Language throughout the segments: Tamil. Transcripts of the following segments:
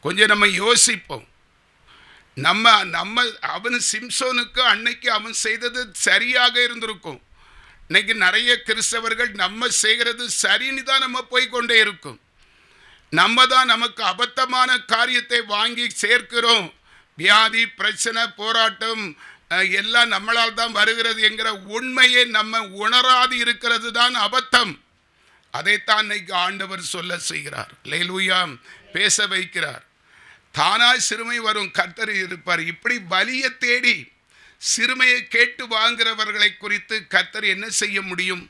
கொஞ்சம் நம்ம யோசிப்போம். நம்ம நம்ம அவன் சிம்சோனுக்கு அன்னைக்கு அவன் செய்தது சரியாக இருந்திருக்கும். இன்னைக்கு நிறைய கிறிஸ்தவர்கள் நம்ம செய்கிறது சரின்னு தான் நம்ம போய்கொண்டே இருக்கும். நம்ம தான் நமக்கு அபத்தமான காரியத்தை வாங்கி சேர்க்கிறோம். வியாதி, பிரச்சனை, போராட்டம் எல்லாம் நம்மளால் தான் வருகிறது என்கிற உண்மையை நம்ம உணராது இருக்கிறது தான் அபத்தம். அதைத்தான் இன்னைக்கு ஆண்டவர் சொல்ல செய்கிறார். அல்லேலூயா. பேச வைக்கிறார். தானாய் சிறுமை வரும், கர்த்தர் இருப்பார். இப்படி வலிய தேடி சிறுமையை கேட்டு வாங்குகிறவர்களை குறித்து கர்த்தர் என்ன செய்ய முடியும்?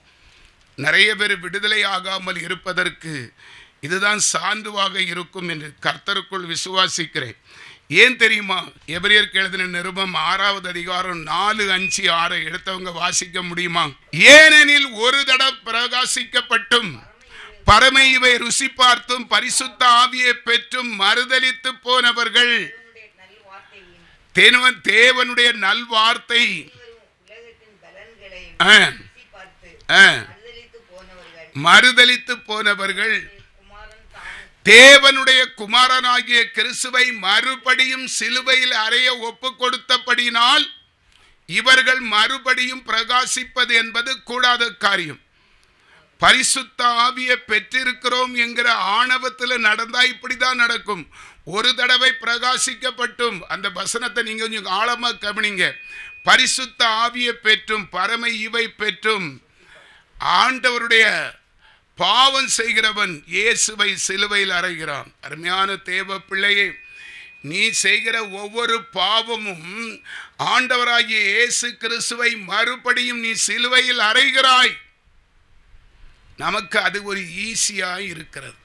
நிறைய பேர் விடுதலை ஆகாமல் இருப்பதற்கு இதுதான் சான்றுவாக இருக்கும் என்று கர்த்தருக்குள் விசுவாசிக்கிறேன். ஏன் தெரியுமா? எபிரேயருக்கு எழுதின நிருபம் 6வது அதிகாரம் 4, 5, 6 எடுத்தவங்க வாசிக்க முடியுமா? ஏனெனில் ஒரு தடவை பிரகாசிக்கப்பட்டும் பரமை இவை ருசி பார்த்தும் பரிசுத்த ஆவியை பெற்றும் மறுதலித்து போனவர்கள் தேவனுடைய நல்வார்த்தை மறுதலித்து போனவர்கள் தேவனுடைய குமாரனாகிய கிறிஸ்துவை மறுபடியும் சிலுவையில் அறைய ஒப்பு கொடுத்தபடினால் இவர்கள் மறுபடியும் பிரகாசிப்பது என்பது கூடாத காரியம். பரிசுத்த ஆவியை பெற்றிருக்கிறோம் என்கிற ஆணவத்தில் நடந்தா இப்படிதான் நடக்கும். ஒரு தடவை பிரகாசிக்கப்பட்டும், அந்த வசனத்தை நீங்க கொஞ்சம் ஆழமா கவனிங்க. பரிசுத்த ஆவியை பெற்றும் பரமை இவை பெற்றும் ஆண்டவருடைய பாவம் செய்கிறவன் இயேசுவை சிலுவையில் அறைகிறான். அருமையான தேவ பிள்ளையே, நீ செய்கிற ஒவ்வொரு பாவமும் ஆண்டவராகிய இயேசு கிறிஸ்துவை மறுபடியும் நீ சிலுவையில் அறைகிறாய். நமக்கு அது ஒரு ஈஸியாக இருக்கிறது.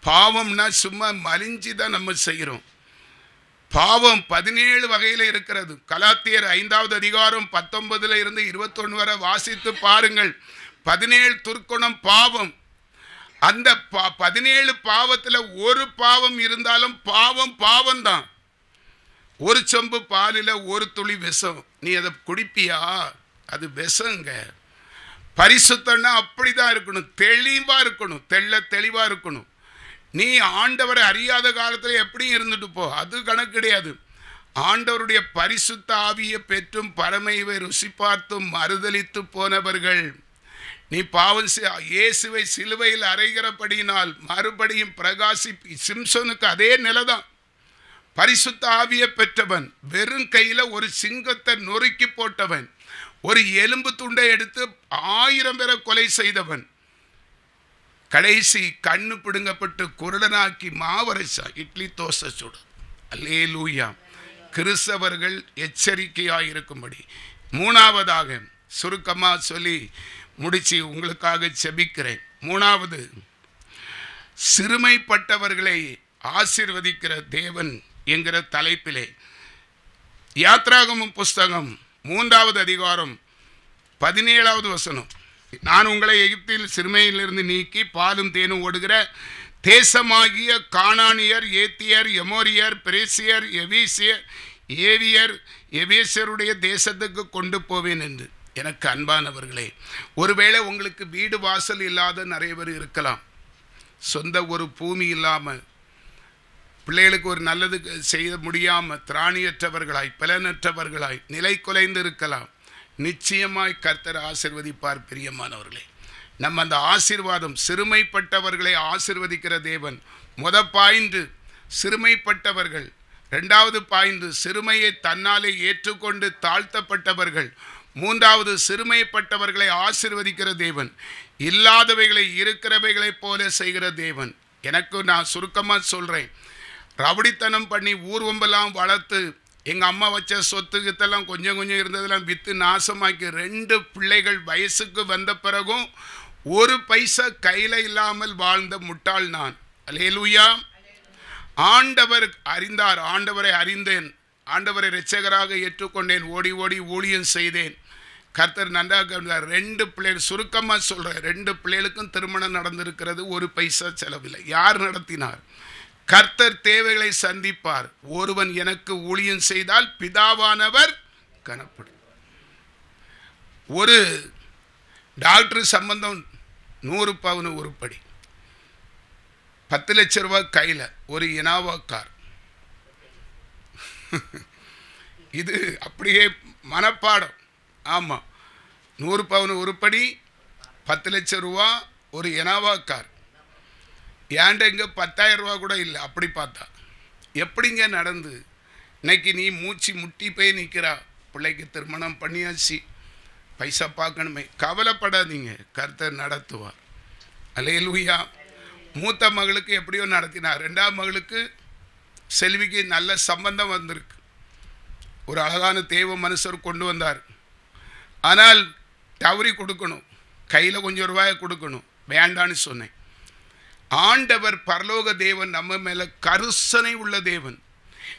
பாவம்னா சும்மா மலிஞ்சி தான் நம்ம செய்கிறோம். பாவம் 17 வகையில் இருக்கிறது. கலாத்தியர் 5வது அதிகாரம் 19 இருந்து 21 வரை வாசித்து பாருங்கள். 17 துர்க்குணம் பாவம். அந்த 17 பாவத்தில் ஒரு பாவம் இருந்தாலும் பாவம் தான். ஒரு சொம்பு பாலில் ஒரு துளி விஷம். நீ அதை குடிப்பியா? அது விஷங்க. பரிசுத்தம்னா அப்படிதான் இருக்கணும், தெளிவாக இருக்கணும், தெளிவாக இருக்கணும். நீ ஆண்டவரை அறியாத காலத்தில் எப்படியும் இருந்துட்டு போ, அது கணக்கு கிடையாது. ஆண்டவருடைய பரிசுத்த ஆவியை பெற்றும் பரமையை ருசி பார்த்தும் மறுதலித்து போனவர்கள் நீ பாவம் இயேசுவை சிலுவையில் அறைகிறபடியினால் மறுபடியும் சிம்சோனுக்கு அதே நிலைதான். பரிசுத்த ஆவியை பெற்றவன், வெறும் கையில் ஒரு சிங்கத்தை நொறுக்கி போட்டவன், ஒரு எலும்பு துண்டை எடுத்து 1000 பேரை கொலை செய்தவன், கடைசி கண்ணு பிடுங்கப்பட்டு குருடனாக்கி மாவரைச்சா இட்லி தோசை சுடு. அல்லேலூயா. கிறிஸ்தவர்கள் எச்சரிக்கையாக இருக்கும்படி 3வதாக சுருக்கமாக சொல்லி முடிச்சு உங்களுக்காக செபிக்கிறேன். 3வது, சிறுமைப்பட்டவர்களை ஆசீர்வதிக்கிற தேவன் என்கிற தலைப்பிலே யாத்ராகமம் புஸ்தகம் 3வது அதிகாரம் 17வது வசனம். நான் உங்களை எகிப்தில் சிறுமையிலிருந்து நீக்கி பாலும் தேனும் ஓடுகிற தேசமாகிய கானானியர், ஏத்தியர், எமோரியர், பெரிசியர், ஏவியர், எபேசியருடைய தேசத்துக்கு கொண்டு போவேன் என்று. எனக்கு அன்பானவர்களே, ஒருவேளை உங்களுக்கு வீடு வாசல் இல்லாத நிறைய பேர் இருக்கலாம். சொந்த ஒரு பூமி இல்லாமல், பிள்ளைகளுக்கு ஒரு நல்லது செய்ய முடியாமல் திராணியற்றவர்களாய் பலனற்றவர்களாய் நிலை குலைந்து இருக்கலாம். நிச்சயமாய் கர்த்தர் ஆசீர்வதிப்பார். பிரியமானவர்களே, நம்ம அந்த ஆசீர்வாதம், சிறுமைப்பட்டவர்களை ஆசீர்வதிக்கிற தேவன். பாயிண்ட் சிறுமைப்பட்டவர்கள். 2வது பாயிண்ட் சிறுமையை தன்னாலே ஏற்றுக்கொண்டு தாழ்த்தப்பட்டவர்கள். 3வது சிறுமைப்பட்டவர்களை ஆசீர்வதிக்கிற தேவன். இல்லாதவைகளை இருக்கிறவைகளைப் போல செய்கிற தேவன். எனக்கு நான் சுருக்கமாக சொல்கிறேன், ரவுடித்தனம் பண்ணி ஊர்வம்பெல்லாம் வளர்த்து எங்கள் அம்மா வச்ச சொத்துக்கெல்லாம் கொஞ்சம் இருந்ததெல்லாம் விற்று நாசமாக்கி 2 பிள்ளைகள் வயசுக்கு வந்த பிறகும் ஒரு பைசா கையில் இல்லாமல் வாழ்ந்த முட்டாள் நான். அல்லேலூயா. ஆண்டவர் அறிந்தார், ஆண்டவரை அறிந்தேன், ஆண்டவரை இரட்சகராக ஏற்றுக்கொண்டேன், ஓடி ஊழியம் செய்தேன். கர்த்தர் நன்றாக 2 பிள்ளைகள், சுருக்கமாக சொல்கிறேன், 2 பிள்ளைகளுக்கும் திருமணம் நடந்திருக்கிறது. ஒரு பைசா செலவில்லை. யார் நடத்தினார்? கர்த்தர் தேவைகளை சந்திப்பார். ஒருவன் எனக்கு ஊழியம் செய்தால் பிதாவானவர் கனப்படும். ஒரு டாக்டர் சம்பந்தம் 100 பவுன் உருப்படி, 10 லட்சம் ரூபாய் கையில், ஒரு இனாவா கார். இது அப்படியே மனப்பாடம். ஆமாம், 100 பவுன் உருப்படி, 10 லட்சம் ரூபா, ஒரு இனாவா கார். ஏன்ட இங்கே 10,000 ரூபா கூட இல்லை. அப்படி பார்த்தா எப்படிங்க நடந்து இன்னைக்கு நீ மூச்சு முட்டி போய் நிற்கிறா? பிள்ளைக்கு திருமணம் பண்ணியாச்சு, பைசா பார்க்கணுமே. கவலைப்படாதீங்க, கர்த்தர் நடத்துவார். அல்லேலூயா. மூத்த மகளுக்கு எப்படியோ நடத்தினார். 2ஆம் மகளுக்கு செல்விக்கு நல்ல சம்பந்தம் வந்திருக்கு. ஒரு அழகான தேவ மனுஷர் கொண்டு வந்தார். ஆனால் டவுரி கொடுக்கணும், கையில் கொஞ்சம் ரூபாயை கொடுக்கணும். வேண்டான்னு சொன்னேன். ஆண்டவர் பரலோக தேவன் நம்ம மேலே கருசனை உள்ள தேவன்.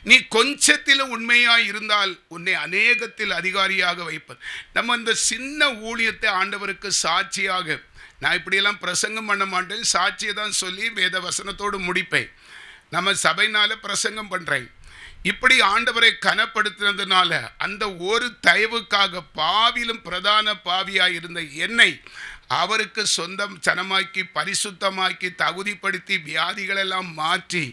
நீ கொஞ்சத்தில் உண்மையாக இருந்தால் உன்னை அநேகத்தில் அதிகாரியாக வைப்பது. நம்ம இந்த சின்ன ஊழியத்தை ஆண்டவருக்கு சாட்சியாக, நான் இப்படியெல்லாம் பிரசங்கம் பண்ண மாட்டேன், சாட்சியை தான் சொல்லி வேத வசனத்தோடு முடிப்பேன். நம்ம சபைனால பிரசங்கம் பண்ணுறேன். இப்படி ஆண்டவரை கனப்படுத்தினதுனால அந்த ஒரு தயவுக்காக பாவிலும் பிரதான பாவியாக இருந்த என்னை அவருக்கு சொந்தம் சனமாக்கி பரிசுத்தமாக்கி தகுதிப்படுத்தி வியாதிகளெல்லாம் மாற்றி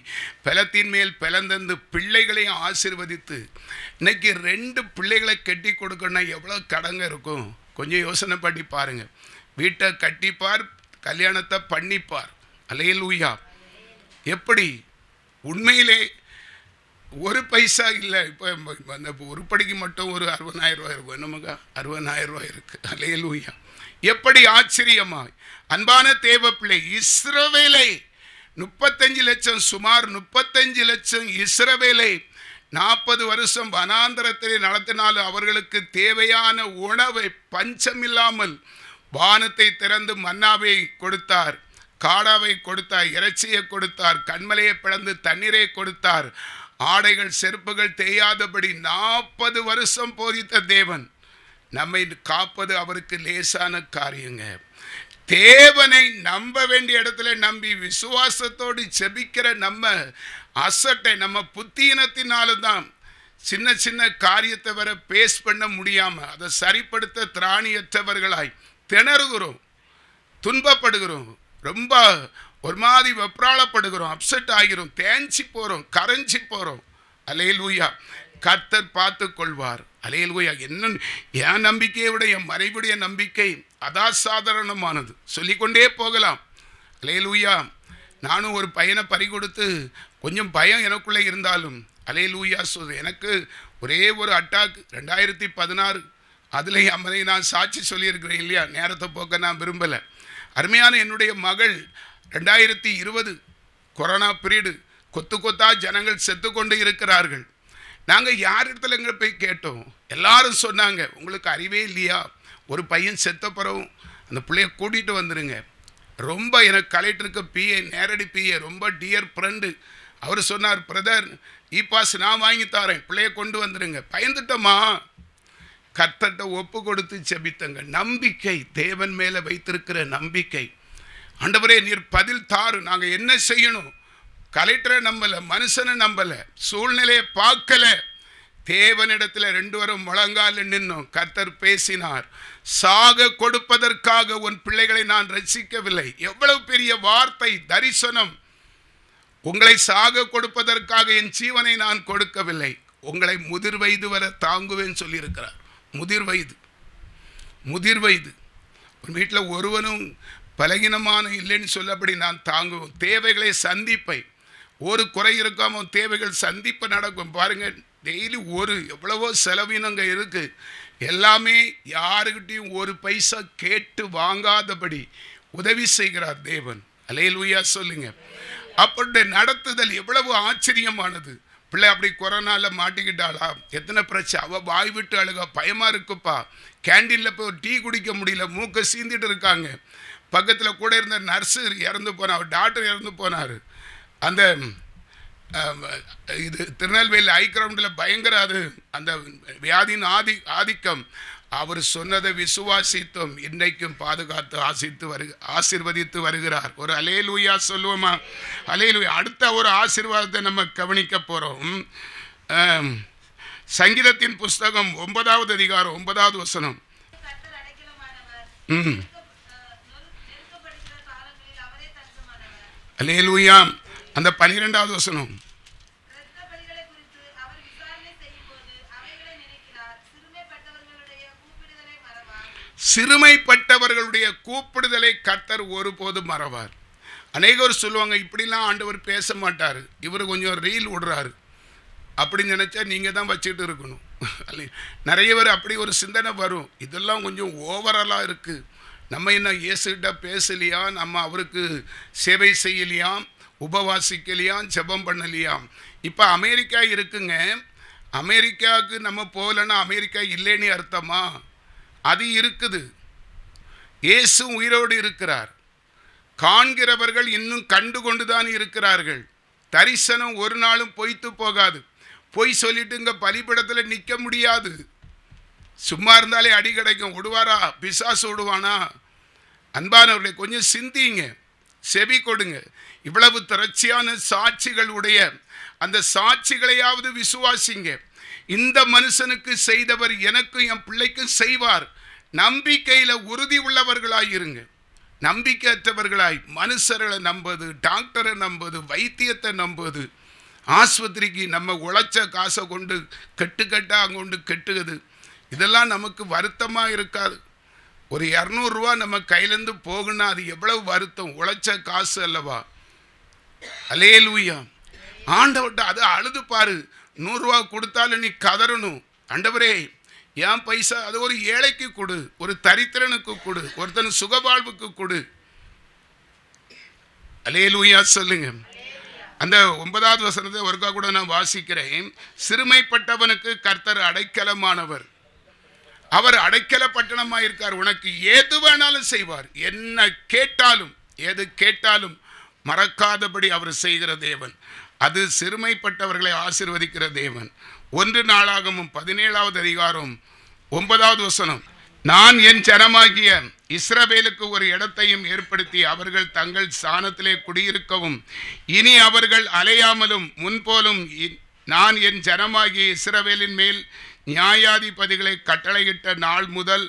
பலத்தின் மேல் பிளந்தந்து பிள்ளைகளையும் ஆசீர்வதித்து இன்னைக்கு 2 பிள்ளைகளை கட்டி கொடுக்கணும்னா எவ்வளோ கடங்க இருக்கும்? கொஞ்சம் யோசனை பண்ணி பாருங்கள். வீட்டை கட்டிப்பார், கல்யாணத்தை பண்ணிப்பார். அல்லேலூயா. எப்படி உண்மையிலே ஒரு பைசா இல்லை. இப்போ அந்த உருப்படிக்கு மட்டும் ஒரு 60,000 ரூபாய் இருக்கும். என்னமக்கா 60,000 ரூபாய் இருக்குது. அல்லேலூயா. எப்படி ஆச்சரியமாய் அன்பான தேவ பிள்ளை, இஸ்ரவேலை 35 லட்சம், சுமார் 35 லட்சம் இஸ்ரவேலை 40 வருஷம் வனாந்தரத்திலே நடத்தினாலும் அவர்களுக்கு தேவையான உணவை பஞ்சமில்லாமல் வானத்தை திறந்து மன்னாவை கொடுத்தார், காடாவை கொடுத்தார், இறைச்சியை கொடுத்தார், கண்மலையை பிளந்து தண்ணீரை கொடுத்தார், ஆடைகள் செருப்புகள் தேயாதபடி 40 வருஷம் போதித்த தேவன் நம்மை காப்பது அவருக்கு லேசான காரியங்க. தேவனை நம்ப வேண்டிய இடத்துல நம்பி விசுவாசத்தோடு செபிக்கிற நம்ம அசட்டை, நம்ம புத்தீனத்தினால்தான் சின்ன சின்ன காரியத்தை வர பேஸ் பண்ண முடியாமல் அதை சரிப்படுத்த திராணியற்றவர்களாய் திணறுகிறோம், துன்பப்படுகிறோம், ரொம்ப ஒரு மாதிரி வெப்ராளப்படுகிறோம், அப்செட் ஆகிறோம், தேஞ்சி போகிறோம், கரைஞ்சி போகிறோம். அல்லேலூயா. கர்த்தர் பார்த்து கொள்வார். அல்லேலூயா. என்ன என் நம்பிக்கையை விட என் மறைவுடைய நம்பிக்கை அதாசாதாரணமானது. சொல்லிக்கொண்டே போகலாம். அல்லேலூயா. நானும் ஒரு பையனை பறிகொடுத்து கொஞ்சம் பயம் எனக்குள்ளே இருந்தாலும் அல்லேலூயா சொல்றேன். எனக்கு ஒரே ஒரு அட்டாக் 2016, அதில் அம்மனை நான் சாட்சி சொல்லியிருக்கிறேன் இல்லையா? நேரத்தை போக்க நான் விரும்பலை. அருமையான என்னுடைய மகள் 2020 கொரோனா பீரியடு கொத்து கொத்தா ஜனங்கள் செத்து கொண்டு இருக்கிறார்கள். நாங்கள் யார் இடத்துல எங்கே போய் கேட்டோம், எல்லாரும் சொன்னாங்க, உங்களுக்கு அறிவே இல்லையா, ஒரு பையன் செத்த பிறகும் அந்த பிள்ளைய கூட்டிகிட்டு வந்துடுங்க. ரொம்ப எனக்கு கலெக்டருக்கு பிஏ, நேரடி பிஏ, ரொம்ப டியர் ஃப்ரெண்டு. அவர் சொன்னார், பிரதர் பாஸ் நான் வாங்கி தரேன், பிள்ளைய கொண்டு வந்துடுங்க. பயந்துட்டோமா? கர்த்தர்ட்ட ஒப்பு கொடுத்து செபித்தங்க. நம்பிக்கை, தேவன் மேலே வைத்திருக்கிற நம்பிக்கை. ஆண்டவரே நீர் பதில் தாரு, நாங்கள் என்ன செய்யணும்? கலெக்டரை நம்பலை, மனுஷனை நம்பலை, சூழ்நிலையை பார்க்கல. தேவனிடத்தில் 2 வரும் முழங்கால் நின்னோம். கர்த்தர் பேசினார், சாக கொடுப்பதற்காக உன் பிள்ளைகளை நான் ரட்சிக்கவில்லை. எவ்வளவு பெரிய வார்த்தை, தரிசனம். உங்களை சாக கொடுப்பதற்காக என் ஜீவனை நான் கொடுக்கவில்லை, உங்களை முதிர் வயது வரை தாங்குவேன்னு சொல்லியிருக்கிறார். முதிர் வயது உன் வீட்டில் ஒருவனும் பலகீனமான இல்லைன்னு சொல்லப்படி நான் தாங்குவோம். தேவைகளை சந்திப்பை, ஒரு குறை இருக்காமல் தேவைகள் சந்திப்பு நடக்கும். பாருங்கள், டெய்லி எவ்வளவோ செலவினங்க இருக்குது. எல்லாமே யாருக்கிட்டையும் ஒரு பைசா கேட்டு வாங்காதபடி உதவி செய்கிறார் தேவன். அல்லேலூயா சொல்லுங்க. அப்படி நடத்துதல் எவ்வளவு ஆச்சரியமானது. பிள்ளை அப்படி கொரோனாவில் மாட்டிக்கிட்டாளா? எத்தனை பிரச்சனை. அவள் வாய் விட்டு அழுகா, பயமாக இருக்குப்பா. கேண்டீனில் போய் டீ குடிக்க முடியல, மூக்கை சீந்திட்டு இருக்காங்க. பக்கத்தில் கூட இருந்த நர்ஸு இறந்து போனார், அவர் டாக்டர் இறந்து போனார். அந்த இது திருநெல்வேலி ஐ கிரவுண்டில் பயங்கர அது அந்த வியாதியின் ஆதிக்கம். அவர் சொன்னதை விசுவாசித்தோம், இன்றைக்கும் பாதுகாத்து ஆசீர்வதித்து வருகிறார். ஒரு அல்லேலூயா சொல்லுவோமா? அல்லேலூயா. அடுத்த ஒரு ஆசீர்வாதத்தை நம்ம கவனிக்க போகிறோம். சங்கீதத்தின் புஸ்தகம் 9வது அதிகாரம் 9வது வசனம். அல்லேலூயா. அந்த 12வது வசனம், சிறுமைப்பட்டவர்களுடைய கூப்பிடுதலை கர்த்தர் ஒருபோதும் மறவார். அநேகர் சொல்லுவாங்க, இப்படிலாம் ஆண்டவர் பேச மாட்டார், இவர் கொஞ்சம் ரீல் விடுறாரு அப்படின்னு நினச்சா நீங்கள் தான் வச்சுட்டு இருக்கணும். நிறைய பேர் அப்படி ஒரு சிந்தனை வரும். இதெல்லாம் கொஞ்சம் ஓவராலாக இருக்குது, நம்ம என்ன இயேசுகிட்ட பேசலையா, நம்ம அவருக்கு சேவை செய்யலையாம், உபவாசிக்கலையாம், ஜெபம் பண்ணலையாம். இப்போ அமெரிக்கா இருக்குங்க, அமெரிக்காவுக்கு நம்ம போகலன்னா அமெரிக்கா இல்லைன்னு அர்த்தமா? அது இருக்குது. இயேசு உயிரோடு இருக்கிறார். காண்கிறவர்கள் இன்னும் கண்டு கொண்டு தான் இருக்கிறார்கள். தரிசனம் ஒரு நாளும் பொய்த்து போகாது. பொய் சொல்லிட்டு இங்கே பலிபீடத்தில் நிற்க முடியாது. சும்மா இருந்தாலே அடி கிடைக்கும். விடுவாரா? பிசாசு விடுவானா? அன்பானவர்களை கொஞ்சம் சிந்திங்க, செவி கொடுங்க. இவ்வளவு திரட்சியான சாட்சிகள் உடைய அந்த சாட்சிகளையாவது விசுவாசிங்க. இந்த மனுஷனுக்கு செய்தவர் எனக்கும் என் பிள்ளைக்கும் செய்வார். நம்பிக்கையில் உறுதி உள்ளவர்களாய் இருங்க. நம்பிக்கையற்றவர்களாய் மனுஷர்களை நம்புவது, டாக்டரை நம்புவது, வைத்தியத்தை நம்புவது, ஆஸ்பத்திரிக்கு நம்ம உழைச்ச காசை கொண்டு கட்டுக்கட்டாக கொண்டு கெட்டுக்குது, இதெல்லாம் நமக்கு வருத்தமாக இருக்காது. ஒரு 200 ரூபா நம்ம கையிலேருந்து போகுன்னா அது எவ்வளவு வருத்தம், உழைச்ச காசு அல்லவா? அல்லேலூயா. ஆண்டவர்கிட்ட அது அழுது பாரு. 100 ரூபா கொடுத்தாலும் நீ கதறணும், ஆண்டவரே என் பைசா அது ஒரு ஏழைக்கு கொடு, ஒரு தரித்திரனுக்கு கொடு, ஒருத்தன் சுகவாழ்வுக்கு கொடு. அல்லேலூயா சொல்லுங்க. அந்த 9வது வசனத்தை ஒருக்கா கூட நான் வாசிக்கிறேன். சிறுமைப்பட்டவனுக்கு கர்த்தர் அடைக்கலமானவர், அவர் அடைக்கல பட்டணமாக இருக்கார். உனக்கு எது வேணாலும் செய்வார். என்ன கேட்டாலும், எது கேட்டாலும் மறக்காதபடி அவர் செய்கிற தேவன். அது சிறுமைப்பட்டவர்களை ஆசீர்வதிக்கிற தேவன். 1 நாளாகமம் 17வது அதிகாரம் 9வது வசனம், நான் என் ஜனமாகிய இஸ்ரவேலுக்கு ஒரு இடத்தையும் ஏற்படுத்தி அவர்கள் தங்கள் ஸ்தானத்திலே குடியிருக்கவும் இனி அவர்கள் அலையாமலும் முன்போலும் நான் என் ஜனமாகிய இஸ்ரவேலின் மேல் நியாயாதிபதிகளை கட்டளையிட்ட நாள் முதல்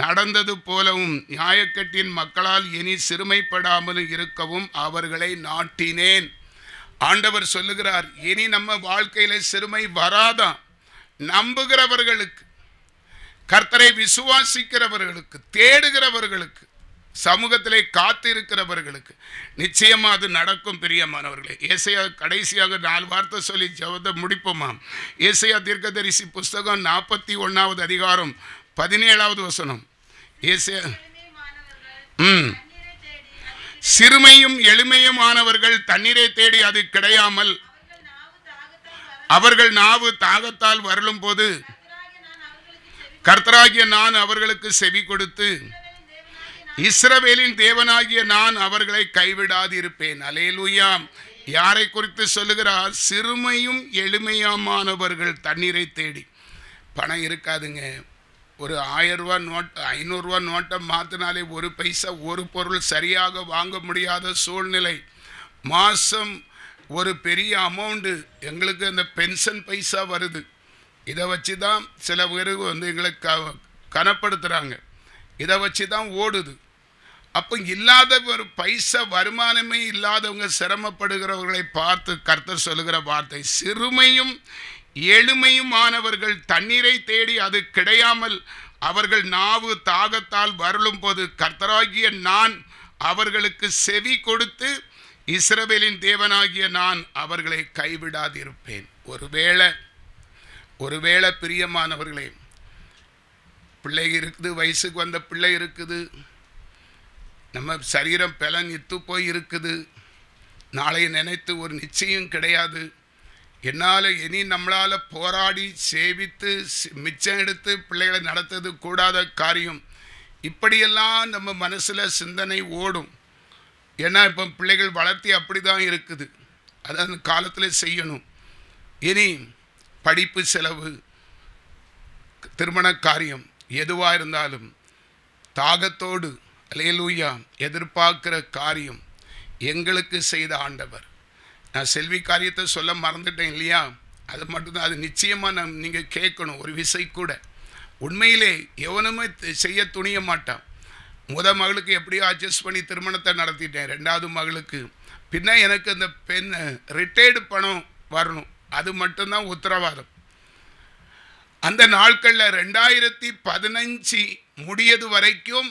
நடந்தது போலவும் நியாயக்கட்டின் மக்களால் இனி சிறுமைப்படாமலும் இருக்கவும் அவர்களை நாட்டினேன். ஆண்டவர் சொல்லுகிறார், இனி நம்ம வாழ்க்கையில சிறுமை வராதான். நம்புகிறவர்களுக்கு, கர்த்தரை விசுவாசிக்கிறவர்களுக்கு, தேடுகிறவர்களுக்கு, சமூகத்திலே காத்திருக்கிறவர்களுக்கு நிச்சயமா அது நடக்கும். பிரியமானவர்களே, ஏசாயா கடைசியாக 4 வார்த்தை சொல்லி ஜெபத்தை முடிப்போமாம். ஏசாயா தீர்க்கதரிசி புஸ்தகம் 41வது அதிகாரம் 17வது வசனம். ஏசாயா சிறுமையும் எளிமையுமானவர்கள் தண்ணீரை தேடி அது கிடையாமல் அவர்கள் நாவு தாகத்தால் வருளும் போது கர்த்தராகிய நான் அவர்களுக்கு செவி கொடுத்து இஸ்ரவேலின் தேவனாகிய நான் அவர்களை கைவிடாதிருப்பேன். அல்லேலூயா. யாரை குறித்து சொல்லுகிறார்? சிறுமையும் எளிமையுமானவர்கள் தண்ணீரை தேடி. பணம் இருக்காதுங்க. ஒரு 1000 ரூபா நோட், 500 ரூபா நோட்டை மாற்றினாலே ஒரு பைசா ஒரு பொருள் சரியாக வாங்க முடியாத சூழ்நிலை. மாதம் ஒரு பெரிய அமௌண்ட்டு எங்களுக்கு அந்த பென்ஷன் பைசா வருது. இதை வச்சு தான் சில பேர் எங்களுக்கு கனப்படுத்துகிறாங்க. இதை வச்சு தான் ஓடுது. அப்போ இல்லாத ஒரு பைசா வருமானமே இல்லாதவங்க சிரமப்படுகிறவர்களை பார்த்து கர்த்தர் சொல்லுகிற வார்த்தை, சிறுமையும் எளிமையுமானவர்கள் தண்ணீரை தேடி அது கிடையாமல் அவர்கள் நாவு தாகத்தால் வருளும் போது கர்த்தராகிய நான் அவர்களுக்கு செவி கொடுத்து இஸ்ரவேலின் தேவனாகிய நான் அவர்களை கைவிடாதிருப்பேன். ஒருவேளை பிரியமானவர்களே, பிள்ளை இருக்குது, வயசுக்கு வந்த பிள்ளை இருக்குது, நம்ம சரீரம் பலன் இத்து போய் இருக்குது, நாளை நினைத்து ஒரு நிச்சயம் கிடையாது, என்னால் இனி நம்மளால் போராடி சேவித்து மிச்சம் எடுத்து பிள்ளைகளை நடத்தது கூடாத காரியம். இப்படியெல்லாம் நம்ம மனசில் சிந்தனை ஓடும். ஏன்னா இப்போ பிள்ளைகள் வளர்த்தி அப்படி தான் இருக்குது. அதை அந்த காலத்தில் செய்யணும். இனி படிப்பு செலவு, திருமண காரியம் எதுவாக இருந்தாலும் தாகத்தோடு அல்லேலூயா எதிர்பார்க்கிற காரியம் எங்களுக்கு செய்த ஆண்டவர். நான் செல்வி காரியத்தை சொல்ல மறந்துட்டேன் இல்லையா? அது மட்டும்தான். அது நிச்சயமாக நீங்கள் கேட்கணும். ஒரு விசை கூட உண்மையிலே எவனுமே செய்ய துணிய மாட்டான். மகளுக்கு எப்படியோ அட்ஜஸ்ட் பண்ணி திருமணத்தை நடத்திட்டேன். 2வது மகளுக்கு பின்ன எனக்கு அந்த ரிட்டையர்டு பணம் வரணும், அது மட்டும்தான் உத்தரவாதம். அந்த நாட்களில் 2015 முடியது வரைக்கும்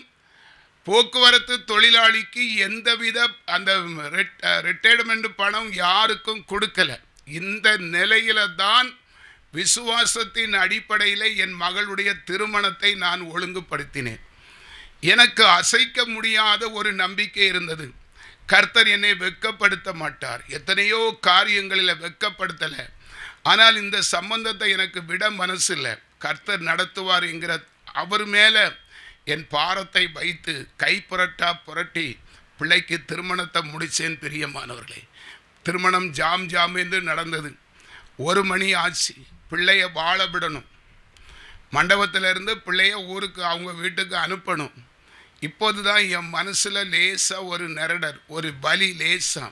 போக்குவரத்து தொழிலாளிக்கு எந்தவித அந்த ரிட்டையர்மெண்ட் பணம் யாருக்கும் கொடுக்கல. இந்த நிலையில தான் விசுவாசத்தின் அடிப்படையில் என் மகளுடைய திருமணத்தை நான் ஒழுங்குபடுத்தினேன். எனக்கு அசைக்க முடியாத ஒரு நம்பிக்கை இருந்தது, கர்த்தர் என்னை வெட்கப்படுத்த மாட்டார். எத்தனையோ காரியங்களில் வெட்கப்படுத்தலை, ஆனால் இந்த சம்பந்தத்தை எனக்கு விட மனசு இல்லை. கர்த்தர் நடத்துவார் என்கிற அவர் மேலே என் பாரத்தை வைத்து கை புரட்டி பிள்ளைக்கு திருமணத்தை முடித்தேன். பிரியமானவர்களே, திருமணம் ஜாம் என்று நடந்தது. 1 மணி ஆச்சு. பிள்ளைய வாழ விடணும், மண்டபத்திலிருந்து பிள்ளைய ஊருக்கு அவங்க வீட்டுக்கு அனுப்பணும். இப்போது தான் என் மனசில் லேசாக ஒரு நெருடல், ஒரு வலி லேசாக.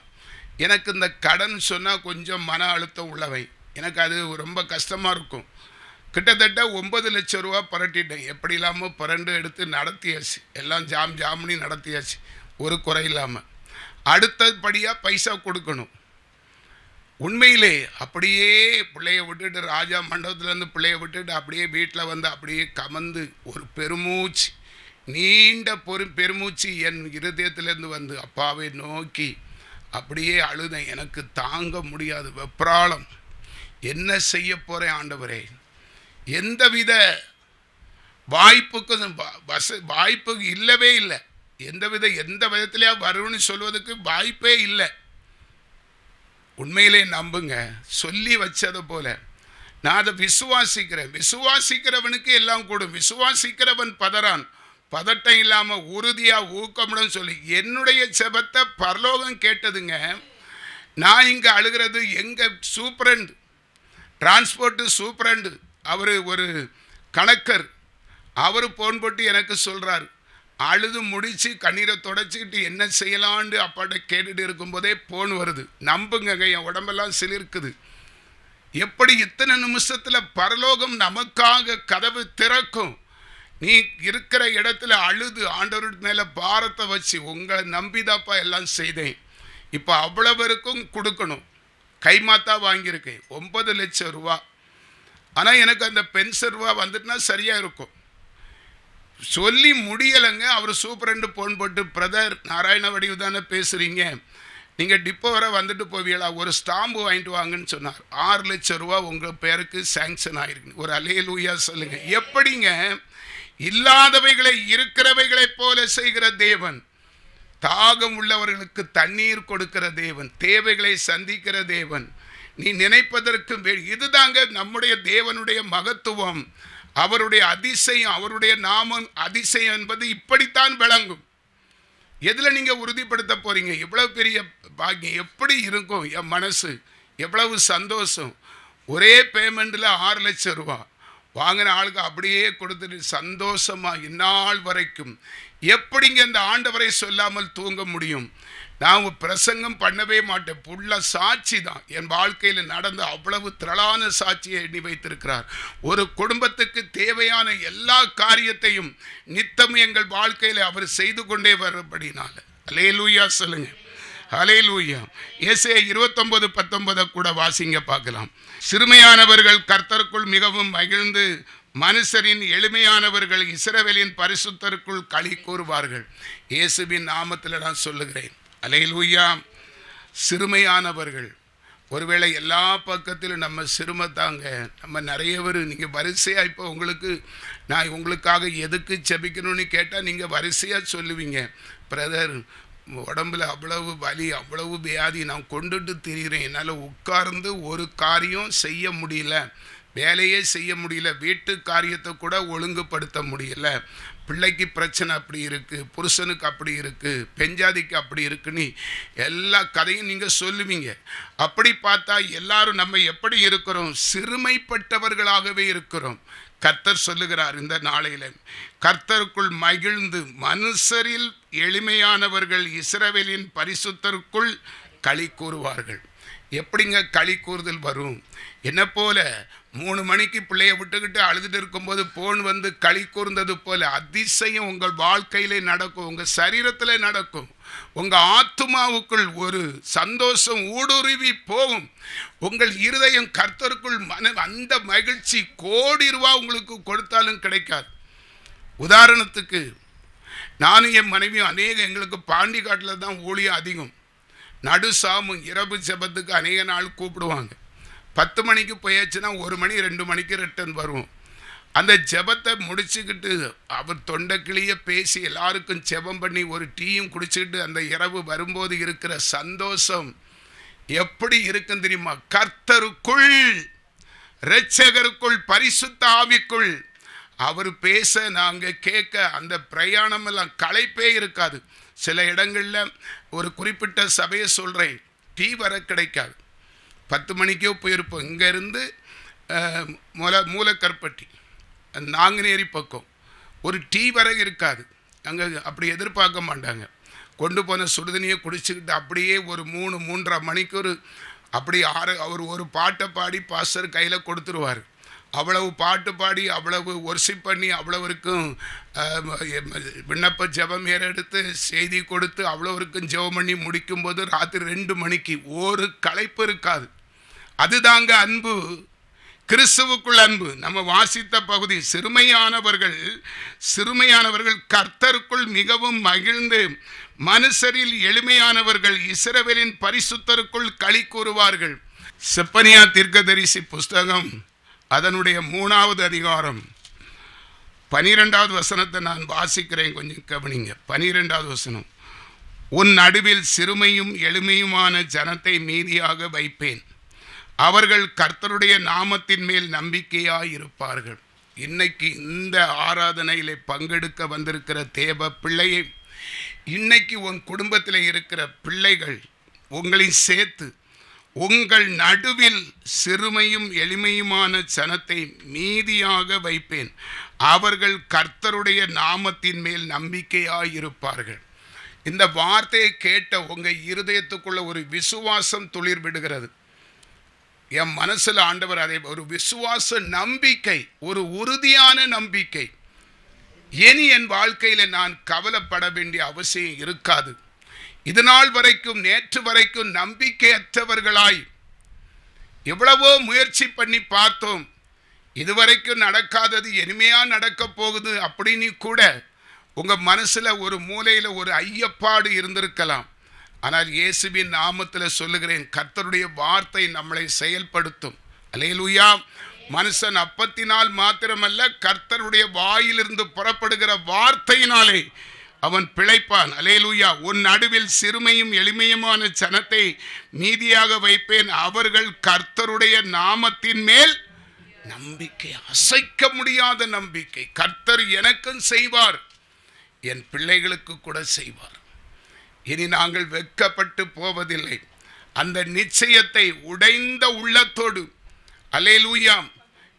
எனக்கு இந்த கடன் சொன்னால் கொஞ்சம் மன அழுத்தம் உள்ளவை, எனக்கு அது ரொம்ப கஷ்டமாக இருக்கும். கிட்டத்தட்ட 9 லட்சம் ரூபா புரட்டிட்டேன். எப்படி இல்லாமல் புரண்டு எடுத்து நடத்தியாச்சு, எல்லாம் ஜாம்னி நடத்தியாச்சு, ஒரு குறை இல்லாமல். அடுத்தபடியாக பைசா கொடுக்கணும். உண்மையிலே அப்படியே பிள்ளைய விட்டுட்டு ராஜா மண்டபத்திலேருந்து பிள்ளைய விட்டுட்டு அப்படியே வீட்டில் வந்து அப்படியே கமந்து ஒரு பெருமூச்சு, நீண்ட பெருமூச்சு என் இருதயத்திலேருந்து வந்து அப்பாவை நோக்கி அப்படியே அழுதேன். எனக்கு தாங்க முடியாது வெப்ராளம். என்ன செய்ய போகிறேன் ஆண்டவரே? எந்தவித வாய்ப்பு இல்லவே இல்லை. எந்த விதத்திலேயே வரும்னு சொல்வதற்கு வாய்ப்பே இல்லை. உண்மையிலே நம்புங்க, சொல்லி வச்சது போல நான் அதை விசுவாசிக்கிறேன். விசுவாசிக்கிறவனுக்கு எல்லாம் கூடும். விசுவாசிக்கிறவன் பதறான், பதட்டம் இல்லாமல் உறுதியாக ஊக்கமுடன் சொல்லி என்னுடைய செபத்தை பரலோகம் கேட்டதுங்க. நான் இங்கே அழுகிறது எங்கள் சூப்பரண்ட், டிரான்ஸ்போர்ட்டு சூப்பரண்டு, அவர் ஒரு கணக்கர், அவர் போன் போட்டு எனக்கு சொல்கிறார். அழுது முடித்து கண்ணீரை தொடச்சிக்கிட்டு என்ன செய்யலான்னு அப்பாட்ட கேட்டுட்டு இருக்கும்போதே போன் வருது. நம்புங்க, என் உடம்பெல்லாம் சிலிர்க்குது. எப்படி இத்தனை நிமிஷத்தில் பரலோகம் நமக்காக கதவு திறக்கும். நீ இருக்கிற இடத்துல அழுது ஆண்டவர் மேலே பாரத்தை வச்சு உங்களை நம்பிதாப்பா எல்லாம் செய்தேன். இப்போ அவ்வளவருக்கும் கொடுக்கணும். கைமாத்தா வாங்கியிருக்கேன் 9 லட்சம் ரூபா. ஆனால் எனக்கு அந்த பென்ஷன் ரூபா வந்துட்டுனா சரியாக இருக்கும். சொல்லி முடியலைங்க. அவர் சூப்பரண்டு போன் போட்டு, பிரதர் நாராயண வடிவு தானே பேசுகிறீங்க, நீங்கள் டிப்போ வர வந்துட்டு போவீங்களா, ஒரு ஸ்டாம்பு வாங்கிட்டு வாங்கன்னு சொன்னார். 6 லட்சம் ரூபா உங்கள் பேருக்கு சேங்ஷன் ஆகிருக்கு. ஒரு அல்லேலூயா சொல்லுங்கள். எப்படிங்க? இல்லாதவைகளை இருக்கிறவைகளை போல செய்கிற தேவன், தாகம் உள்ளவர்களுக்கு தண்ணீர் கொடுக்கிற தேவன், தேவைகளை சந்திக்கிற தேவன். நீ நினைப்பதற்கு இதுதாங்க நம்முடைய தேவனுடைய மகத்துவம், அவருடைய அதிசயம், அவருடைய நாமம் அதிசயம் என்பது இப்படித்தான் விளங்கும். எதில் நீங்கள் உறுதிப்படுத்த போகிறீங்க? எவ்வளவு பெரிய பாக்கியம், எப்படி இருக்கும் என் மனசு, எவ்வளவு சந்தோஷம். ஒரே பேமெண்ட்டில் 6 லட்சம் ரூபா வாங்கின ஆளுக்கு அப்படியே கொடுத்துட்டு சந்தோஷமாக இந்நாள் வரைக்கும். எப்படிங்க இந்த ஆண்டவரை சொல்லாமல் தூங்க முடியும்? நான் பிரசங்கம் பண்ணவே மாட்டேன், புள்ள சாட்சி தான். என் வாழ்க்கையில் நடந்த அவ்வளவு திரளான சாட்சியை எண்ணி வைத்திருக்கிறார். ஒரு குடும்பத்துக்கு தேவையான எல்லா காரியத்தையும் நித்தம் எங்கள் வாழ்க்கையில் அவர் செய்து கொண்டே வரபடினால அல்லேலூயா சொல்லுங்க. அல்லேலூயா. ஏசாயா 29:19 கூட வாசிங்க பார்க்கலாம். சிறுமையானவர்கள் கர்த்தருக்குள் மிகவும் மகிழ்ந்து மனுஷரின் எளிமையானவர்கள் இஸ்ரவேலின் பரிசுத்தருக்குள் களி கூறுவார்கள். இயேசுவின் நாமத்தில் நான் சொல்லுகிறேன். அல்லேலூயா. சிறுமையானவர்கள், ஒருவேளை எல்லா பக்கத்திலும் நம்ம சிறுமை தாங்க. நம்ம நிறைய பேர் நீங்கள் வரிசையாக இப்போ நான் உங்களுக்காக எதுக்கு செபிக்கணும்னு கேட்டால் நீங்கள் வரிசையாக சொல்லுவீங்க. பிரதர், உடம்புல அவ்வளவு வலி, அவ்வளவு வியாதி, நான் கொண்டுட்டு திரிகிறேன், என்னால் உட்கார்ந்து ஒரு காரியம் செய்ய முடியல, வேலையே செய்ய முடியல, வீட்டு காரியத்தை கூட ஒழுங்குபடுத்த முடியல, பிள்ளைக்கு பிரச்சனை அப்படி இருக்குது, புருஷனுக்கு அப்படி இருக்குது, பெஞ்சாதிக்கு அப்படி இருக்குன்னு எல்லா கதையும் நீங்கள் சொல்லுவீங்க. அப்படி பார்த்தா எல்லாரும் நம்ம எப்படி இருக்கிறோம்? சிறுமைப்பட்டவர்களாகவே இருக்கிறோம். கர்த்தர் சொல்லுகிறார் இந்த நாளையில், கர்த்தருக்குள் மகிழ்ந்து மனுஷரில் எளிமையானவர்கள் இஸ்ரவேலின் பரிசுத்தருக்குள் களி கூறுவார்கள். எப்படிங்க களி கூறுதல் வரும்? என்ன போல 3 மணிக்கு பிள்ளைய விட்டுக்கிட்டு அழுதுட்டு இருக்கும்போது போன் வந்து களி கூர்ந்தது போல அதிசயம் உங்கள் வாழ்க்கையிலே நடக்கும், உங்கள் சரீரத்தில் நடக்கும். உங்கள் ஆத்துமாவுக்குள் ஒரு சந்தோஷம் ஊடுருவி போகும். உங்கள் இருதயம் கர்த்தருக்குள் அந்த மகிழ்ச்சி கோடி ரூபாய் உங்களுக்கு கொடுத்தாலும் கிடைக்காது. உதாரணத்துக்கு நானும் என் மனைவியும் எங்களுக்கு பாண்டிக்காட்டில் தான் ஊழியம் அதிகம். நடுசாமும் இரவு ஜெபத்துக்கு அநேக நாள் கூப்பிடுவாங்க. 10 மணிக்கு போயாச்சுன்னா 1 மணி 2 மணிக்கு ரிட்டர்ன் வருவோம். அந்த ஜெபத்தை முடிச்சுக்கிட்டு அவர் தொண்டைக்கிளிய பேசி எல்லாருக்கும் ஜெபம் பண்ணி ஒரு டீயும் குடிச்சுக்கிட்டு அந்த இரவு வரும்போது இருக்கிற சந்தோஷம் எப்படி இருக்கும் தெரியுமா? கர்த்தருக்குள், இரட்சகருக்குள், பரிசுத்த ஆவிக்குள் அவர் பேச நாங்கள் கேட்க அந்த பிரயாணம் எல்லாம் களைப்பே இருக்காது. சில இடங்களில் ஒரு குறிப்பிட்ட சபையை சொல்கிறேன், டீ வர கிடைக்காது. 10 மணிக்கே போயிருப்போம். இங்கேருந்து மூலக்கற்பட்டி நாங்குநேரி பக்கம் ஒரு டீ வர இருக்காது. அங்கே அப்படி எதிர்பார்க்க மாட்டாங்க. கொண்டு போன சுடுதண்ணியை குடிச்சுக்கிட்டு அப்படியே ஒரு 3-3:30 மணிக்கு அப்படி அவர் ஒரு பாட்டை பாடி பாஸ்டர் கையில் கொடுத்துருவார். அவ்வளவு பாட்டு பாடி அவ்வளவு ஒர்ஷிப் பண்ணி அவ்வளவருக்கும் விண்ணப்ப ஜெபம் ஏறெடுத்து செய்தி கொடுத்து அவ்வளவருக்கும் ஜெபம் பண்ணி முடிக்கும்போது ராத்திரி 2 மணிக்கு ஒரு களைப்பு இருக்காது. அதுதாங்க அன்பு, கிறிஸ்துவுக்குள் அன்பு. நம்ம வாசித்த பகுதி சிறுமையானவர்கள் கர்த்தருக்குள் மிகவும் மகிழ்ந்து மனுஷரில் எளிமையானவர்கள் இஸ்ரவேலின் பரிசுத்தருக்குள் களி கூறுவார்கள். செப்பனியா தீர்க்கதரிசி புஸ்தகம் அதனுடைய 3வது அதிகாரம் 12வது வசனத்தை நான் வாசிக்கிறேன், கொஞ்சம் கவனிங்க. 12வது வசனம், உன் நடுவில் சிறுமையும் எளிமையுமான ஜனத்தை மீதியாக வைப்பேன், அவர்கள் கர்த்தருடைய நாமத்தின் மேல் நம்பிக்கையாய் இருப்பார்கள். இன்னைக்கு இந்த ஆராதனையிலே பங்கெடுக்க வந்திருக்கிற தேவ பிள்ளையை, இன்னைக்கு உன் குடும்பத்தில் இருக்கிற பிள்ளைகள் உங்களையும் சேர்த்து உங்கள் நடுவில் சிறுமையும் எளிமையுமான ஜனத்தை மீதியாக வைப்பேன், அவர்கள் கர்த்தருடைய நாமத்தின் மேல் நம்பிக்கையாயிருப்பார்கள். இந்த வார்த்தையை கேட்ட உங்கள் இருதயத்துக்குள்ள ஒரு விசுவாசம் துளிர் விடுகிறது. என் மனசில் ஆண்டவர் அதை ஒரு விசுவாச நம்பிக்கை, ஒரு உறுதியான நம்பிக்கை. இனி என் வாழ்க்கையில் நான் கவலைப்பட வேண்டிய அவசியம் இருக்காது. இதுநாள் வரைக்கும், நேற்று வரைக்கும் நம்பிக்கையற்றவர்களாய் எவ்வளவோ முயற்சி பண்ணி பார்த்தோம், இதுவரைக்கும் நடக்காதது இனிமையா நடக்க போகுது அப்படின்னு கூட உங்க மனசுல ஒரு மூலையில ஒரு ஐயப்பாடு இருந்திருக்கலாம். ஆனால் இயேசுவின் நாமத்தில் சொல்லுகிறேன், கர்த்தருடைய வார்த்தை நம்மளை செயல்படுத்தும். அல்லேலூயா. மனுஷன் அப்பத்தினால் மாத்திரமல்ல, கர்த்தருடைய வாயிலிருந்து புறப்படுகிற வார்த்தையினாலே அவன் பிழைப்பான். அல்லேலூயா. உன் நடுவில் சிறுமையும் எளிமையுமான ஜனத்தை மீதியாக வைப்பேன், அவர்கள் கர்த்தருடைய நாமத்தின் மேல் நம்பிக்கை, அசைக்க முடியாத நம்பிக்கை. கர்த்தர் எனக்கும் செய்வார், என் பிள்ளைகளுக்கு கூட செய்வார். இனி நாங்கள் வெட்கப்பட்டு போவதில்லை. அந்த நிச்சயத்தை உடைந்த உள்ளத்தோடு, அல்லேலூயா,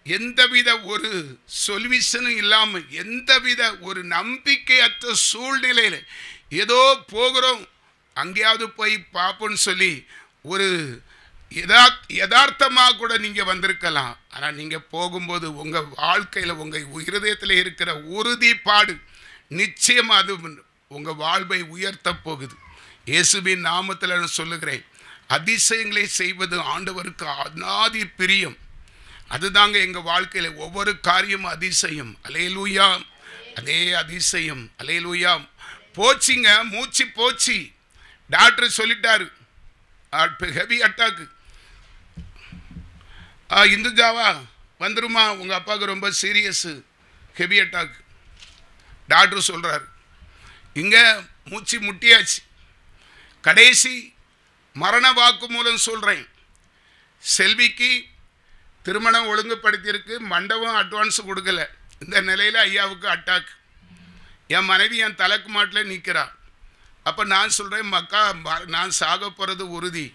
எந்தவித ஒரு சொல்யூஷனும் இல்லாமல், எந்தவித ஒரு நம்பிக்கையற்ற சூழ்நிலையில் ஏதோ போகிறோம், அங்கேயாவது போய் பார்ப்போன்னு சொல்லி ஒரு யதார்த்தமாக கூட நீங்கள் வந்திருக்கலாம். ஆனால் நீங்கள் போகும்போது உங்கள் வாழ்க்கையில் உங்கள் இருதயத்தில் இருக்கிற உறுதிப்பாடு நிச்சயமாக அது உங்கள் வாழ்வை உயர்த்த போகுது. இயேசுவின் நாமத்தில் நான் சொல்லுகிறேன், அதிசயங்களை செய்வது ஆண்டவருக்கு அநாதி பிரியம். அதுதாங்க எங்கள் வாழ்க்கையில் ஒவ்வொரு காரியம் அதிசயம். அல்லேலூயா. அதே அதிசயம். அல்லேலூயா. போச்சிங்க, மூச்சு போச்சு. டாக்டர் சொல்லிட்டாரு ஹெவி அட்டாக்கு. இந்துஜாவா வந்துருமா, உங்கள் அப்பாவுக்கு ரொம்ப சீரியஸு ஹெவி அட்டாக். டாக்டர் சொல்கிறார், இங்கே மூச்சு முட்டியாச்சு. கடைசி மரண வாக்கு மூலம் சொல்கிறேன், செல்விக்கு திருமணம் ஒழுங்குபடுத்தியிருக்கு, மண்டபம் அட்வான்ஸ் கொடுக்கல. இந்த நிலையில் ஐயாவுக்கு அட்டாக். என் மனைவி என் தலைக்கு மாட்டில் நிற்கிறா. அப்போ நான் சொல்கிறேன், மக்கா நான் சாக போகிறது உறுதி,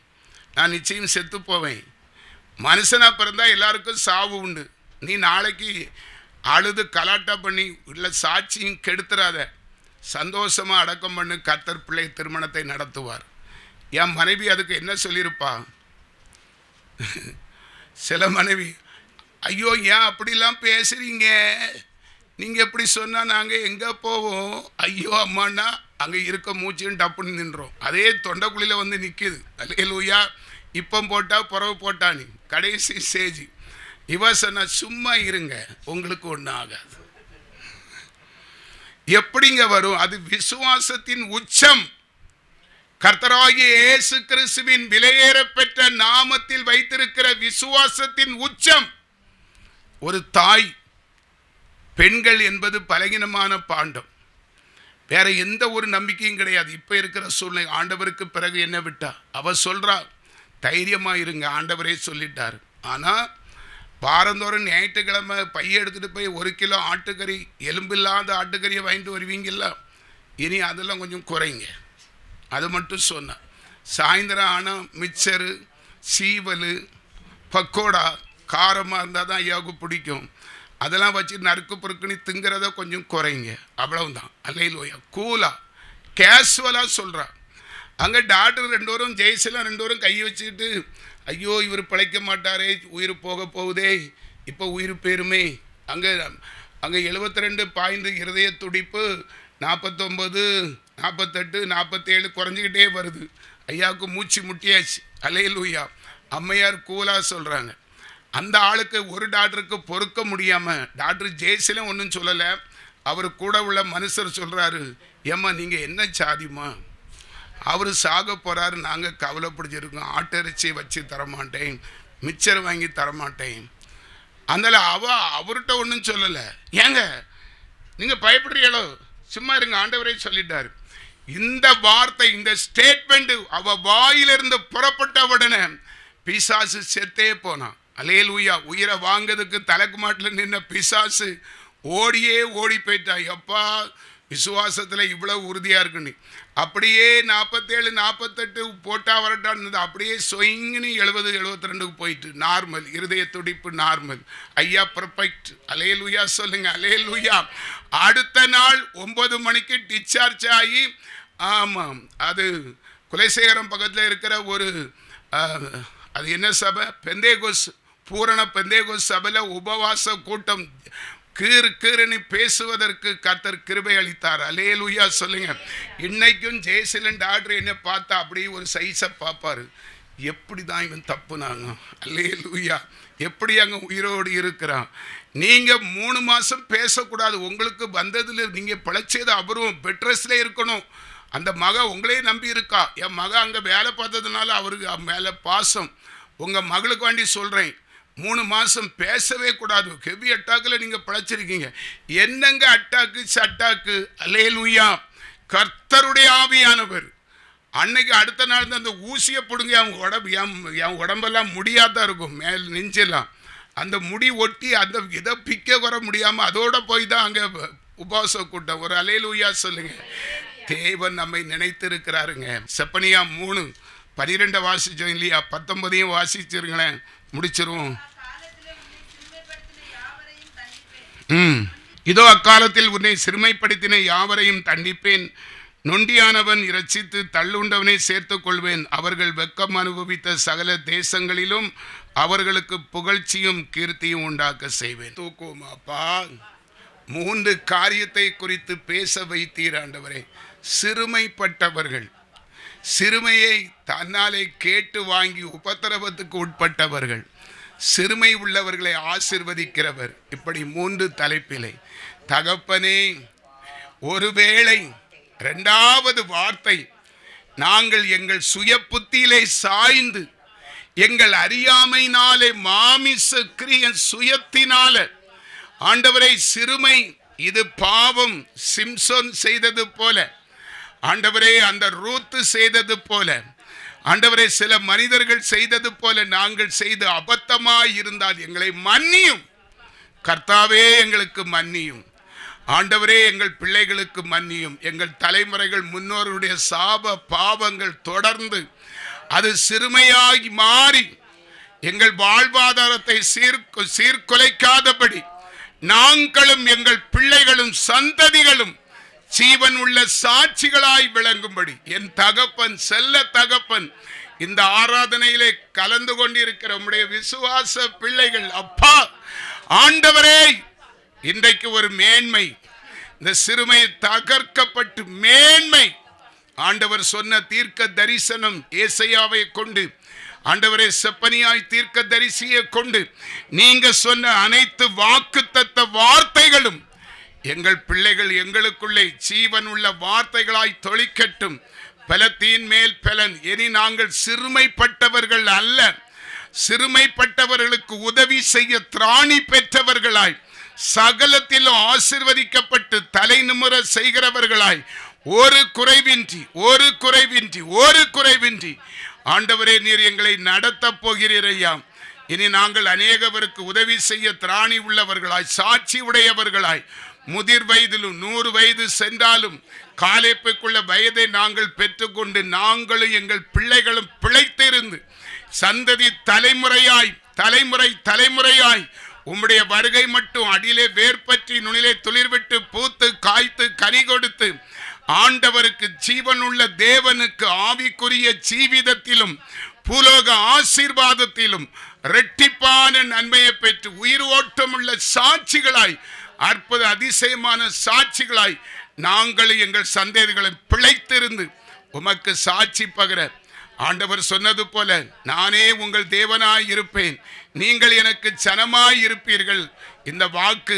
நான் நிச்சயம் செத்து போவேன். மனுஷனாக பிறந்தால் எல்லாருக்கும் சாவு உண்டு. நீ நாளைக்கு அழுது கலாட்டா பண்ணி இல்லை சாட்சியும் கெடுத்துறாத, சந்தோஷமாக அடக்கம் பண்ணு, கர்த்தர் பிள்ளை திருமணத்தை நடத்துவார். என் மனைவி அதுக்கு என்ன சொல்லியிருப்பா, சில மனைவி, ஐயோ ஏன் அப்படிலாம் பேசுறீங்க, நீங்கள் எப்படி சொன்னால் நாங்கள் எங்கே போவோம், ஐயோ அம்மானா அங்கே இருக்க மூச்சுன்னு டப்புன்னு நின்றோம். அதே தொண்டைக்குழியில் வந்து நிற்கிது. அல்லேலூயா. இப்போ போட்டால் புறவு போட்டா நீ கடைசி ஸ்டேஜ். இவ சொன்னா சும்மா இருங்க, உங்களுக்கு ஒன்றும் ஆகாது. எப்படிங்க வரும்? அது விசுவாசத்தின் உச்சம். கர்த்தராகிய இயேசு கிறிஸ்துவின் விலையேறப்பெற்ற நாமத்தில் வைத்திருக்கிற விசுவாசத்தின் உச்சம். ஒரு தாய், பெண்கள் என்பது பலகீனமான பாண்டம். வேற எந்த ஒரு நம்பிக்கையும் கிடையாது. இப்போ இருக்கிற சூழ்நிலை, ஆண்டவருக்கு பிறகு என்ன விட்டா அவ சொல்றா, தைரியமா இருங்க, ஆண்டவரே சொல்லிட்டார். ஆனால் வாரந்தோறும் ஞாயிற்றுக்கிழமை பைய எடுத்துட்டு போய் 1 கிலோ ஆட்டுக்கறி, எலும்பில்லாத ஆட்டுக்கறியை வாங்கிட்டு வருவீங்களா, இனி அதெல்லாம் கொஞ்சம் குறைங்க. அது மட்டும் சொன்ன. சாயந்தரம் ஆனால் மிக்சரு, சீவல், பக்கோடா காரமாக இருந்தால் தான் ஐயாவுக்கு பிடிக்கும். அதெல்லாம் வச்சு நறுக்கு பொறுக்குன்னு திங்கிறத கொஞ்சம் குறைங்க, அவ்வளவுதான். அல்லேலூயா. கூலா கேஷுவலாக சொல்கிறா. அங்கே டாக்டர் 2 பேரும், ஜெய்செல்லாம் 2 பேரும் கையை வச்சுக்கிட்டு, ஐயோ இவர் பிழைக்க மாட்டாரே, உயிர் போக போகுதே, இப்போ உயிர் பேருமே. அங்கே 72 பாயிண்ட் இருதய துடிப்பு, 49, 48, 47 குறைஞ்சிக்கிட்டே வருது. ஐயாவுக்கு மூச்சு முட்டியாச்சு. அல்லேலூயா. அம்மையார் கூலாக சொல்கிறாங்க. அந்த ஆளுக்கு, ஒரு டாக்டருக்கு பொறுக்க முடியாமல், டாக்டர் ஜெய்சிலும் ஒன்றும் சொல்லலை, அவர் கூட உள்ள மனுஷர் சொல்கிறாரு, ஏம்மா நீங்கள் என்ன சாதிமா, அவர் சாக போகிறாரு, நாங்கள் கவலைப்பிடிச்சிருக்கோம், ஆட்டிறைச்சி வச்சு தரமாட்டேன், மிச்சர் வாங்கி தரமாட்டேன். அதனால் அவர்கிட்ட ஒன்றும் சொல்லலை. ஏங்க நீங்கள் பயப்படுறீங்களோ, சும்மா இருங்க, ஆண்டவரே சொல்லிட்டார். இந்த வார்த்தை, இந்த ஸ்டேட்மெண்ட் அவ வாயிலிருந்து புறப்பட்ட உடனே பிசாசு செத்தே போனான். அல்லேலூயா. உயிரை வாங்கிறதுக்கு தலைக்கு மாட்டில் நின்ன பிசாசு ஓடியே ஓடி போயிட்டா. எப்பா விசுவாசத்தில் இவ்வளவு உறுதியாக இருக்குன்னு. அப்படியே 47, 48 போட்டா வரட்டான்னு அப்படியே சொயிங்கன்னு 70, 72 போயிட்டு நார்மல். இருதய துடிப்பு நார்மல். ஐயா பர்ஃபெக்ட். அல்லேலூயா சொல்லுங்க. அல்லேலூயா. அடுத்த நாள் 9 மணிக்கு டிஸ்சார்ஜ் ஆகி, ஆமாம், அது குலசேகரம் பக்கத்தில் இருக்கிற ஒரு, அது என்ன சபை, பெந்தேகோஸ், பூரண பெந்தேகோஸ் சபையில் உபவாச கூட்டம். கீறுன்னு பேசுவதற்கு கர்த்தர் கிருபை அளித்தார். அல்லேலூயா சொல்லுங்க. இன்னைக்கும் ஜெயசீலன் டாக்டர் என்ன பார்த்தா அப்படியே ஒரு சைஸை பார்ப்பாரு, எப்படி தான் இவன் தப்புனாங்க. அல்லேலூயா. எப்படி அங்கே உயிரோடு இருக்கிறான். நீங்கள் 3 மாதம் பேசக்கூடாது. உங்களுக்கு வந்ததில் நீங்கள் பிழைச்சது அவரும் பெட்ரஸ்ல இருக்கணும். அந்த மக உங்களே நம்பி இருக்கா. என் மக அங்கே வேலை பார்த்ததுனால அவருக்கு மேலே பாசம். உங்கள் மகளுக்கு வேண்டி சொல்கிறேன், 3 மாதம் பேசவே கூடாது. ஹெவி அட்டாக்கில் நீங்கள் பிழைச்சிருக்கீங்க. என்னங்க அட்டாக்கு சட்டாக்கு. அல்லேலூயா. கர்த்தருடைய ஆவியானவர் அன்னைக்கு அடுத்த நாள் தான் அந்த ஊசியை பிடுங்க, என் உடம்பெல்லாம் முடியாதான் இருக்கும், மேல் நெஞ்செல்லாம் அந்த முடி ஒட்டி அந்த இதை பிக்க வர முடியாமல் அதோட போய் தான் அங்கே உபவாச கூட்டம். ஒரு அல்லேலூயா சொல்லுங்க. தேவன் நம்மை நினைத்திருக்கிறாருங்க. செப்பனியா 3:12 வாசிச்சோம் இல்லையா? 19 வாசிச்சிருங்களேன், முடிச்சிருவோம். இதோ அக்காலத்தில் உன்னை சிறுமைப்படுத்தின யாவரையும் தண்டிப்பேன், நொண்டியானவன் இரட்சித்து தள்ளுண்டவனை சேர்த்துக் கொள்வேன். அவர்கள் வெக்கம் அனுபவித்த சகல தேசங்களிலும் அவர்களுக்கு புகழ்ச்சியும் கீர்த்தியும் உண்டாக்க செய்வேன். தூக்குமாப்பா. 3 காரியத்தை குறித்து பேச வைத்தீர் ஆண்டவரே. சிறுமைப்பட்டவர்கள், சிறுமையை தன்னாலே கேட்டு வாங்கி உபத்திரவத்துக்கு உட்பட்டவர்கள், சிறுமை உள்ளவர்களை ஆசீர்வதிக்கிறவர். இப்படி 3 தலைப்பிலே தகப்பனே, ஒருவேளை 2வது வார்த்தை, நாங்கள் எங்கள் சுய புத்தியிலே சாய்ந்து எங்கள் அறியாமையினாலே மாமிச கிரிய சுயத்தினால ஆண்டவரை சிறுமை இது பாவம், சிம்சோன் செய்தது போல ஆண்டவரே, அந்த ரூத்து செய்தது போல ஆண்டவரே, சில மனிதர்கள் செய்தது போல நாங்கள் செய்து அபத்தமாய் இருந்தால் எங்களை மன்னியும். கர்த்தாவே எங்களுக்கு மன்னியும். ஆண்டவரே எங்கள் பிள்ளைகளுக்கு மன்னியும். எங்கள் தலைமுறைகள் முன்னோருடைய சாப பாவங்கள் தொடர்ந்து அது சிறுமையாகி மாறி எங்கள் வாழ்வாதாரத்தை சீர்குலைக்காதபடி நாங்களும் எங்கள் பிள்ளைகளும் சந்ததிகளும் ஜீவன் உள்ள சாட்சிகளாய் விளங்கும்படி என் தகப்பன், செல்ல தகப்பன் இந்த ஆராதனையிலே கலந்து கொண்டிருக்கிற உம்முடைய விசுவாச பிள்ளைகள், அப்பா ஆண்டவரே, இன்றைக்கு ஒரு மேன்மை, இந்த சிறுமை தகர்க்கப்பட்டு மேன்மை, ஆண்டவர் சொன்ன தீர்க்க தரிசனம் ஏசாயாவை கொண்டு, ஆண்டவரே செப்பனியாய் தீர்க்க தரிசியை கொண்டு நீங்க சொன்ன அனைத்து வாக்குத்தத்த வார்த்தைகளும் எங்கள் பிள்ளைகள் எங்களுக்குள்ளே ஜீவன் உள்ள வார்த்தைகளாய் தொழிக்கட்டும். பலத்தின் மேல் பலன். இனி நாங்கள் சிறுமைப்பட்டவர்கள் அல்ல, சிறுமைப்பட்டவர்களுக்கு உதவி செய்ய திராணி பெற்றவர்களாய், சகலத்திலும் ஆசீர்வதிக்கப்பட்டு தலை நிமிர செய்கிறவர்களாய், ஒரு குறைவின்றி ஒரு குறைவின்றி ஒரு குறைவின்றி ஆண்டவரே நீர் எங்களை நடத்த போகிறீர் ஐயா. இனி நாங்கள் அநேகவருக்கு உதவி செய்ய திராணி உள்ளவர்களாய், சாட்சி உடையவர்களாய், முதிர் வயதிலும் 100 வயது சென்றாலும் காலேப்புக்குள்ள வயதை நாங்கள் பெற்றுக்கொண்டு நாங்களும் எங்கள் பிள்ளைகளும் பிழைத்திருந்து சந்ததி தலைமுறையாய் தலைமுறை தலைமுறையாய் உம்முடைய வருகை மட்டும் அடியிலே வேர்பற்றி நுனிலே துளிர்விட்டு பூத்து காய்த்து கனி கொடுத்து ஆண்டவருக்கு ஜீவனுள்ள தேவனுக்கு ஆவிக்குரிய ஜீவிதத்திலும் பூலோக ஆசீர்வாதத்திலும் இரட்டிப்பான நன்மையை பெற்று உயிர் ஓட்டமுள்ள சாட்சிகளாய், அற்புத அதிசயமான சாட்சிகளாய் நாங்கள் எங்கள் சந்ததிகளை பிழைத்திருந்து உமக்கு சாட்சி பகர, ஆண்டவர் சொன்னது போல நானே உங்கள் தேவனாய் இருப்பேன், நீங்கள் எனக்கு ஜனமாய் இருப்பீர்கள். இந்த வாக்கு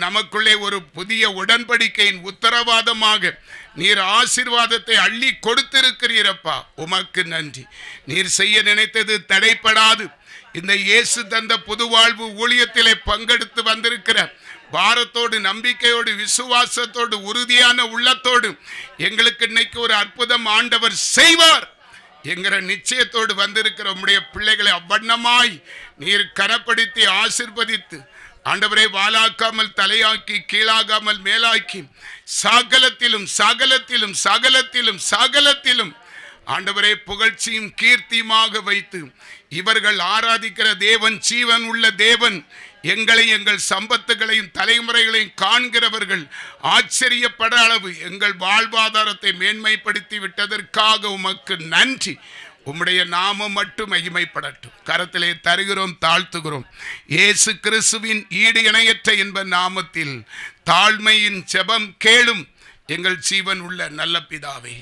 நமக்குள்ளே ஒரு புதிய உடன்படிக்கையின் உத்தரவாதமாக நீர் ஆசீர்வாதத்தை அள்ளி கொடுத்திருக்கிறீரப்பா, உமக்கு நன்றி. நீர் செய்ய நினைத்தது தடைப்படாது. இந்த இயேசு தந்த புது வாழ்வு ஊழியத்திலே பங்கெடுத்து வந்திருக்கிற பாரத்தோடு, நம்பிக்கையோடு, விசுவாசத்தோடு, உறுதியான உள்ளத்தோடு எங்களுக்கு இன்னைக்கு ஒரு அற்புதம் ஆண்டவர் செய்வார் என்கிற நிச்சயத்தோடு வந்திருக்கிற உம்முடைய பிள்ளைகளை அவ்வண்ணமாய் நீர் கனப்படுத்தி ஆசீர்வதித்து, ஆண்டவரை வாலாக்காமல் தலையாக்கி, கீழாகாமல் மேலாக்கி, சகலத்திலும் சகலத்திலும் சகலத்திலும் சகலத்திலும் ஆண்டவரை புகழ்ச்சியும் கீர்த்தியுமாக வைத்து, இவர்கள் ஆராதிக்கிற தேவன் ஜீவன் உள்ள தேவன், எங்களை எங்கள் சம்பத்துகளையும் தலைமுறைகளையும் காண்கிறவர்கள் ஆச்சரியப்பட அளவு எங்கள் வாழ்வாதாரத்தை மேன்மைப்படுத்தி விட்டதற்காக உமக்கு நன்றி. உம்முடைய நாமம் மட்டும் மகிமைப்படட்டும். கரத்திலே தருகிறோம், தாழ்த்துகிறோம். இயேசு கிறிஸ்துவின் ஈடு இணையற்ற என்ப நாமத்தில் தாழ்மையின் ஜெபம் கேளும் எங்கள் ஜீவன் உள்ள நல்ல பிதாவே.